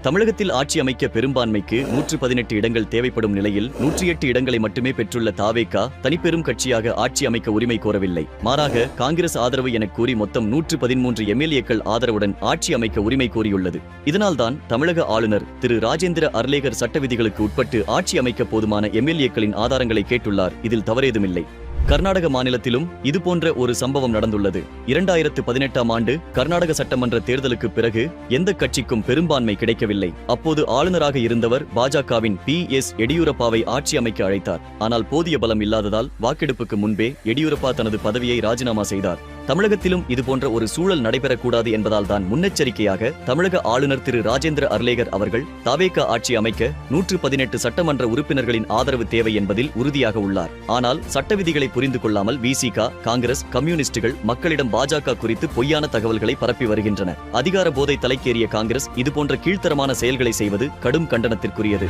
தமிழகத்தில் ஆட்சி அமைக்க பெரும்பான்மைக்கு 118 இடங்கள் தேவைப்படும் நிலையில் 108 இடங்களை மட்டுமே பெற்றுள்ள தாவேகா தனிப்பெரும் கட்சியாக ஆட்சி அமைக்க உரிமை கோரவில்லை. மாறாக காங்கிரஸ் ஆதரவு என கூறி மொத்தம் 113 எம்எல்ஏக்கள் ஆதரவுடன் ஆட்சி அமைக்க உரிமை கோரியுள்ளது. இதனால்தான் தமிழக ஆளுநர் திரு ராஜேந்திர அர்லேகர் சட்ட விதிகளுக்கு உட்பட்டு ஆட்சி அமைக்க போதுமான எம்எல்ஏக்களின் ஆதாரங்களை கேட்டுள்ளார். இதில் தவறேதுமில்லை. கர்நாடக மாநிலத்திலும் இதுபோன்ற ஒரு சம்பவம் நடந்துள்ளது. 2018ஆம் ஆண்டு கர்நாடக சட்டமன்ற தேர்தலுக்கு பிறகு எந்த கட்சிக்கும் பெரும்பான்மை கிடைக்கவில்லை. அப்போது ஆளுநராக இருந்தவர் பாஜகவின் பி.எஸ். எடியூரப்பாவை ஆட்சி அமைக்க அழைத்தார். ஆனால் போதிய பலம் இல்லாததால் வாக்கெடுப்புக்கு முன்பே எடியூரப்பா தனது பதவியை ராஜினாமா செய்தார். தமிழகத்திலும் இதுபோன்ற ஒரு சூழல் நடைபெறக்கூடாது என்பதால் தான் முன்னெச்சரிக்கையாக தமிழக ஆளுநர் திரு ராஜேந்திர அர்லேகர் அவர்கள் தாவேகா ஆட்சி அமைக்க 118 சட்டமன்ற உறுப்பினர்களின் ஆதரவு தேவை என்பதில் உறுதியாக உள்ளார். ஆனால் சட்ட விதிகளை புரிந்து கொள்ளாமல் விசிக, காங்கிரஸ், கம்யூனிஸ்டுகள் மக்களிடம் பாஜக குறித்து பொய்யான தகவல்களை பரப்பி வருகின்றன. அதிகார போதை தலைக்கேறிய காங்கிரஸ் இதுபோன்ற கீழ்த்தரமான செயல்களை செய்வது கடும் கண்டனத்திற்குரியது.